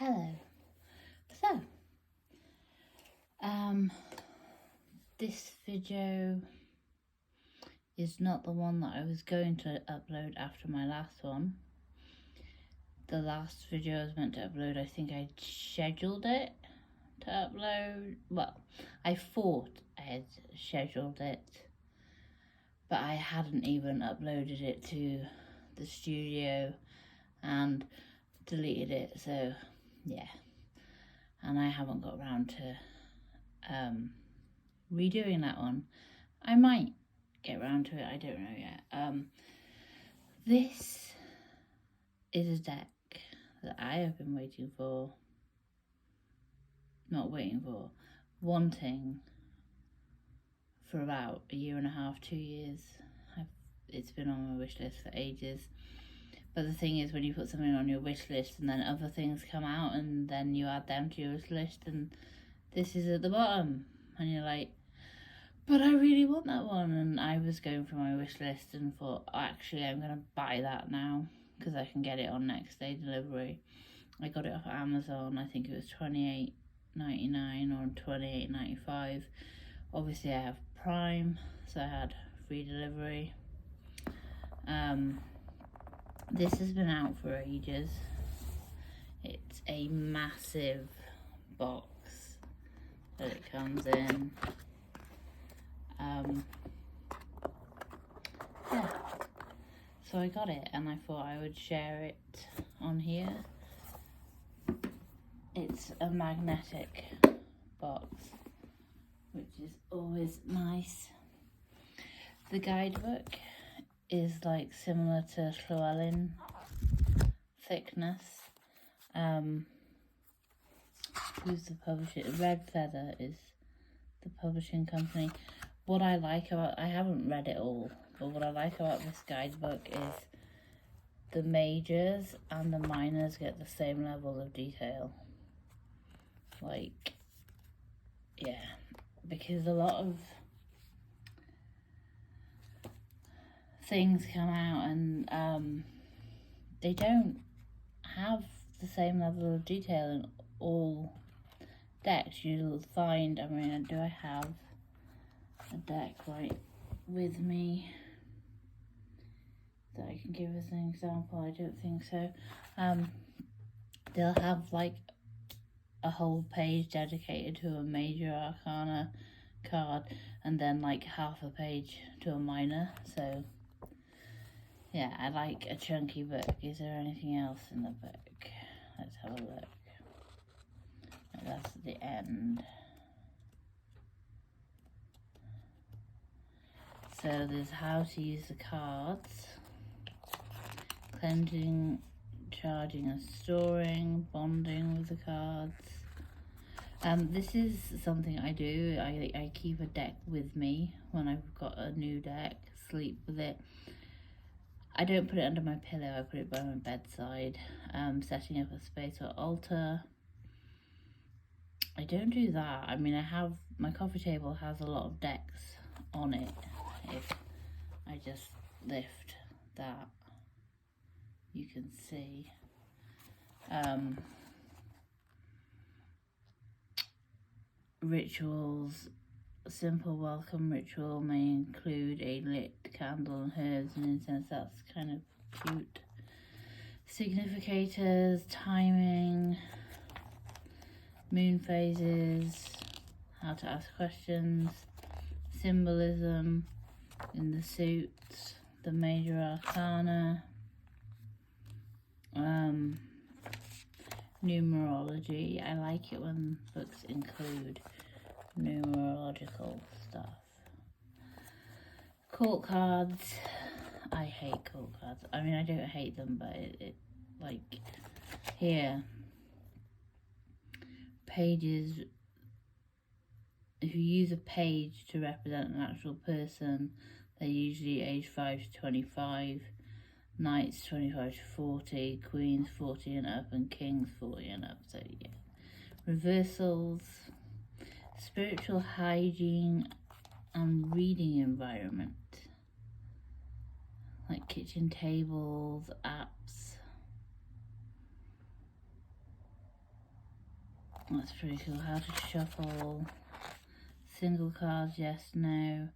Hello. So, this video is not the one that I was going to upload after my last one. The last video I was meant to upload, I think I scheduled it to upload. Well, I thought I had scheduled it, but I hadn't even uploaded it to the studio and deleted it, so yeah. And I haven't got around to redoing that one. I might get around to it, I don't know yet. This is a deck that I have been wanting for about a year and a half, 2 years. It's been on my wish list for ages. But the thing is, when you put something on your wish list and then other things come out and then you add them to your wish list and this is at the bottom and you're like, but I really want that one. And I was going through my wish list and thought, actually, I'm going to buy that now because I can get it on next day delivery. I got it off Amazon. I think it was $28.99 or $28.95. Obviously, I have Prime, so I had free delivery. This has been out for ages. It's a massive box that it comes in. Yeah, so I got it and I thought I would share it on here. It's a magnetic box, which is always nice. The guidebook is like similar to Llewellyn thickness. Who's the publisher? Red Feather is the publishing company. What I like about, I haven't read it all, but what I like about this guidebook is the majors and the minors get the same level of detail. Like, yeah, because a lot of things come out and they don't have the same level of detail in all decks. You'll find, I mean, do I have a deck right with me that I can give as an example? I don't think so. They'll have like a whole page dedicated to a major arcana card and then like half a page to a minor. So yeah, I like a chunky book. Is there anything else in the book? Let's have a look. That's the end. So there's how to use the cards, cleansing, charging and storing, bonding with the cards. This is something I do. I keep a deck with me when I've got a new deck, sleep with it. I don't put it under my pillow, I put it by my bedside. Setting up a space or altar. I don't do that. I mean, my coffee table has a lot of decks on it. If I just lift that, you can see. Rituals. A simple welcome ritual may include a lit candle and herbs and incense. That's kind of cute. Significators, timing, moon phases, how to ask questions, symbolism in the suits, the major arcana, numerology. I like it when books include numerological stuff. Court cards. I hate court cards. I mean, I don't hate them, but it like here, pages. If you use a page to represent an actual person, they're usually age 5 to 25, knights 25 to 40, queens 40 and up, and kings 40 and up. So yeah. Reversals, spiritual hygiene and reading environment, like kitchen tables, apps, That's pretty cool. How to shuffle. Single cards, yes, no.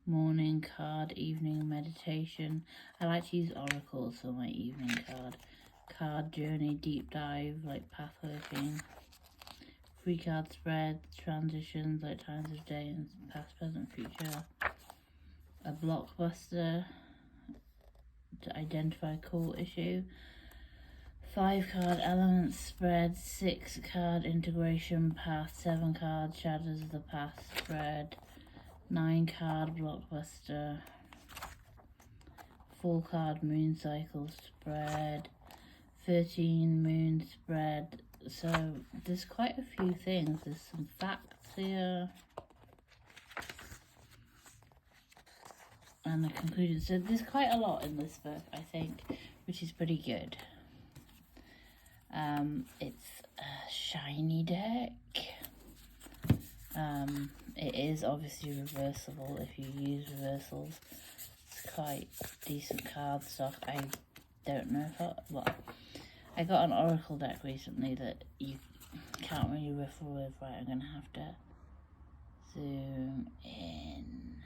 Morning card, evening meditation. I like to use oracles for my evening card. Card journey, deep dive, like pathworking. Free card spread, transitions, like times of day and past, present, future. A blockbuster to identify core issue. 5 card elements spread, 6 card integration path, 7 card shadows of the past spread, 9 card blockbuster, 4 card moon cycle spread, 13 moon spread. So there's quite a few things. There's some facts here and the conclusion. So there's quite a lot in this book, I think, which is pretty good. It's a shiny deck. It is obviously reversible if you use reversals. It's quite decent card stock. I don't know if I got an oracle deck recently that you can't really riffle with. Right, I'm gonna have to zoom in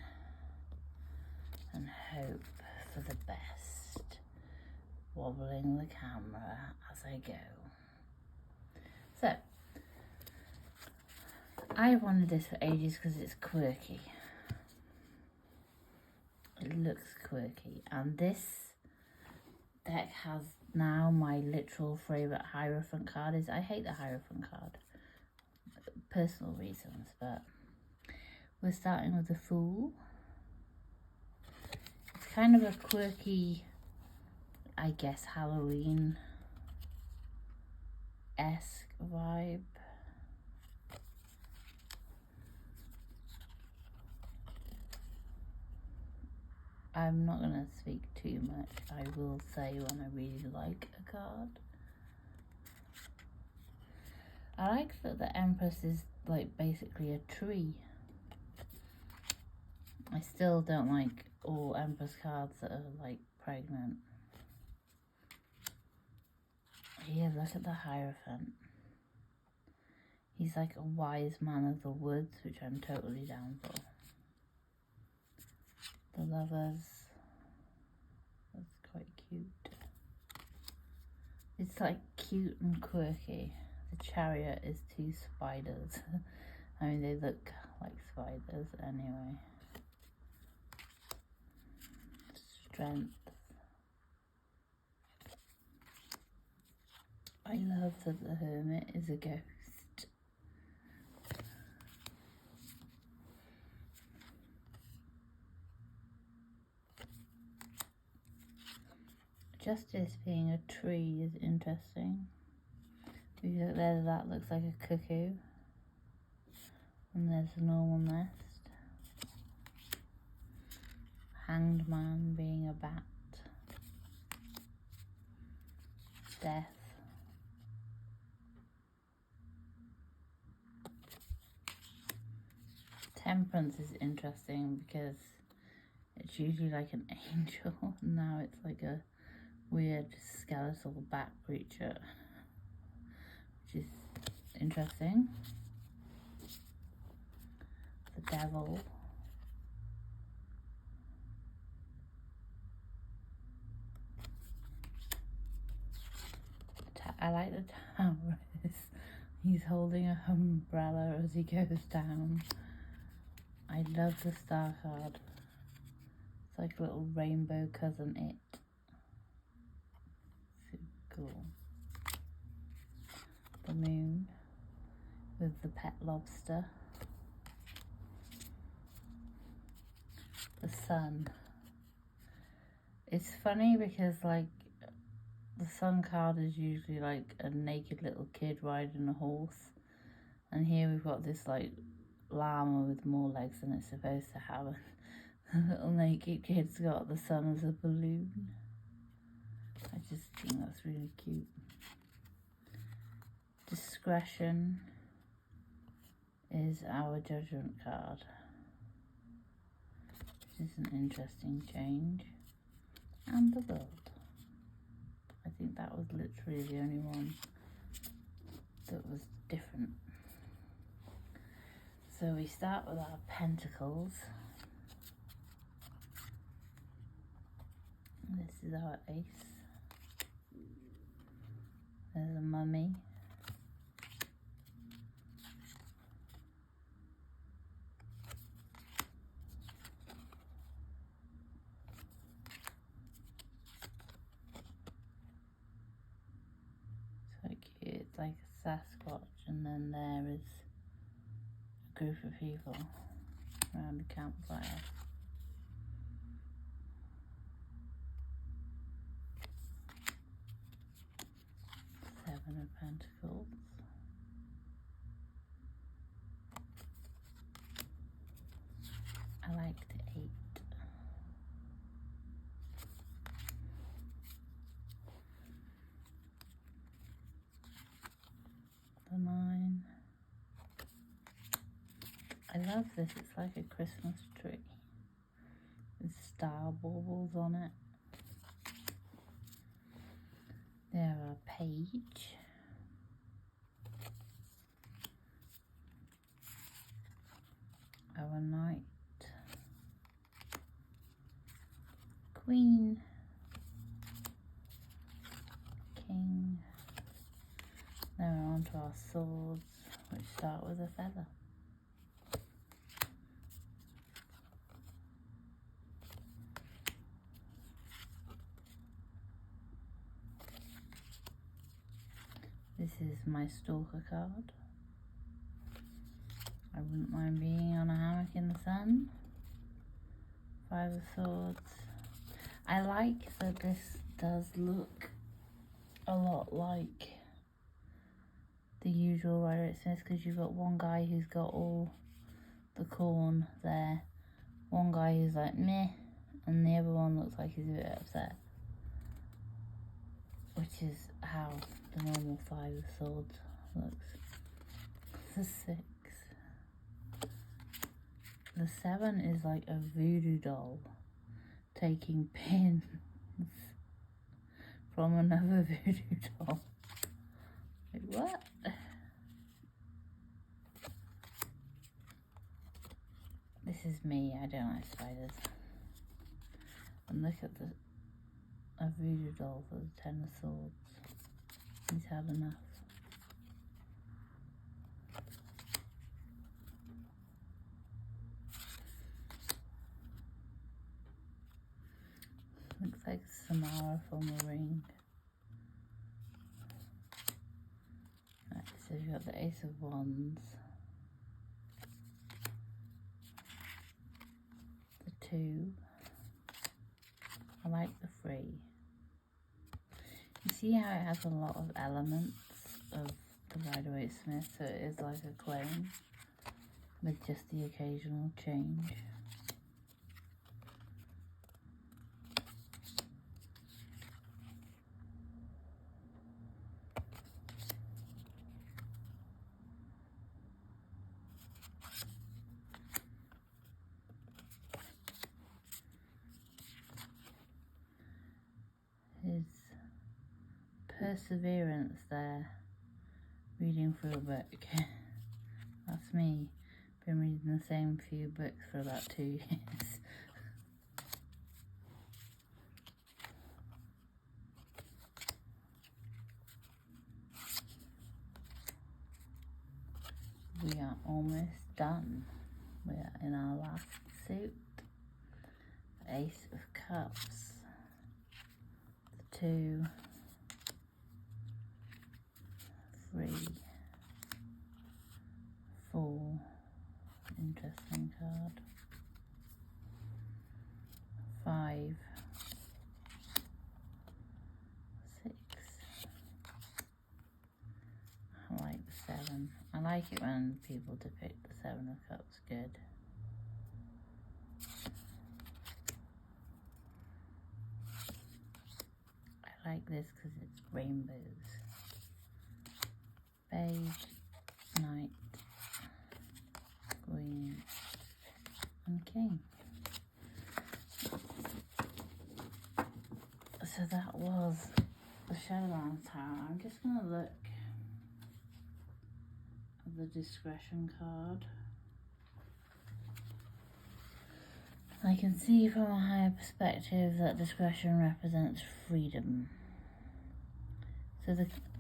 and hope for the best, wobbling the camera as I go. So, I wanted this for ages because it's quirky. It looks quirky, and this deck has now my literal favourite Hierophant card. I hate the Hierophant card, personal reasons, but we're starting with the Fool. It's kind of a quirky, I guess, Halloween-esque vibe. I'm not going to speak too much. I will say when I really like a card. I like that the Empress is like basically a tree. I still don't like all Empress cards that are like pregnant. Yeah, look at the Hierophant. He's like a wise man of the woods, which I'm totally down for. The Lovers, that's quite cute. It's like cute and quirky. The Chariot is 2 spiders. I mean, they look like spiders anyway. Strength. I love that the Hermit is a ghost. Justice being a tree is interesting. If you look there, that looks like a cuckoo. And there's a normal nest. Hanged Man being a bat. Death. Temperance is interesting because it's usually like an angel. Now it's like a weird skeletal bat creature, which is interesting. The Devil. I like the Taurus. He's holding an umbrella as he goes down. I love the Star card. It's like a little rainbow cousin it. Super cool. The Moon with the pet lobster. The Sun. It's funny because like the Sun card is usually like a naked little kid riding a horse, and here we've got this like llama with more legs than it's supposed to have. The little naked kid's got the sun as a balloon. I just think that's really cute. Discretion is our Judgment card, which is an interesting change. And the World. I think that was literally the only one that was different. So we start with our pentacles. This is our ace. There's a mummy. So cute. It's like a Sasquatch, and then there is a group of people around a campfire. Seven of Pentacles. I like the 8. The 9. I love this, it's like a Christmas tree with star baubles on it. There are Page. Our Knight. Queen. King. Then we're on to our swords, which start with a feather. This is my Stalker card. I wouldn't mind being on a hammock in the sun. 5 of Swords. I like that this does look a lot like the usual Rider-Waite-Smith, because you've got one guy who's got all the corn there, one guy who's like meh, and the other one looks like he's a bit upset, which is how the normal 5 of Swords looks. The 6. The 7 is like a voodoo doll taking pins from another voodoo doll. Wait, what? This is me, I don't like spiders. And look at a voodoo doll for the 10 of Swords. He's had enough. Looks like Samara from the Ring. Right, so you've got the Ace of Wands. The 2. I like the 3. You see how it has a lot of elements of the Rider-Waite-Smith, so it is like a clone with just the occasional change. His perseverance there, reading through a book. That's me, been reading the same few books for about 2 years. We are almost done. We are in our last suit. The Ace of Cups. The 2. 3. 4. Interesting card. 5. 6. I like the 7. I like it when people depict the 7 of Cups good. I like this because it's rainbows. Beige, Knight, Queen, and King. So that was the Shadowland Tower. I'm just going to look at the discretion card. I can see from a higher perspective that discretion represents freedom. So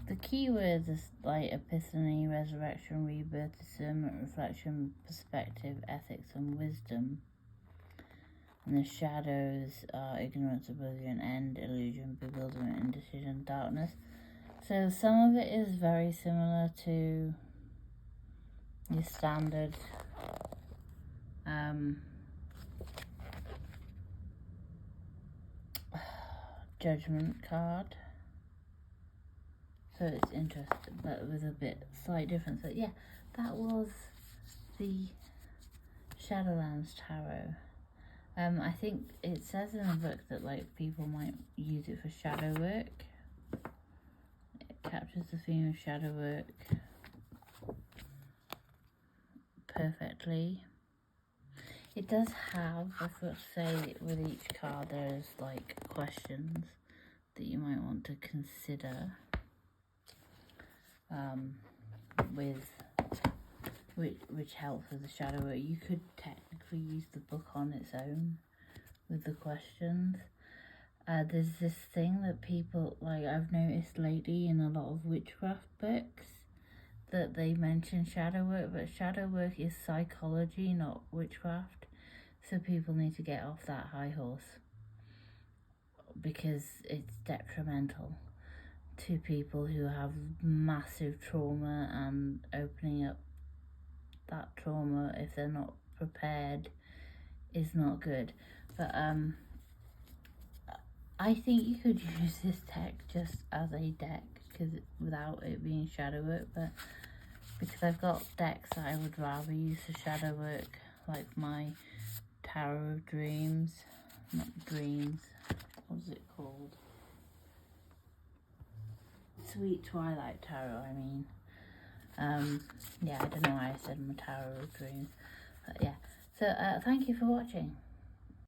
the key words is like epiphany, resurrection, rebirth, discernment, reflection, perspective, ethics, and wisdom. And the shadows are ignorance, oblivion, end, illusion, bewilderment, indecision, darkness. So some of it is very similar to your standard judgment card. So it's interesting, but with a slight difference. But yeah, that was the Shadowlands tarot. I think it says in the book that like people might use it for shadow work. It captures the theme of shadow work perfectly. It does have, I forgot to say, with each card there's like questions that you might want to consider with which helps with the shadow work. You could technically use the book on its own with the questions. There's this thing that people, like I've noticed lately in a lot of witchcraft books, that they mention shadow work, but shadow work is psychology, not witchcraft. So people need to get off that high horse because it's detrimental to people who have massive trauma, and opening up that trauma if they're not prepared is not good. But I think you could use this deck just as a deck without it being shadow work, but because I've got decks that I would rather use for shadow work, like my Tarot of Dreams, not Dreams, what is it called? Sweet Twilight Tarot, I mean. Yeah, I don't know why I said my Tarot of Dreams, but yeah. So thank you for watching.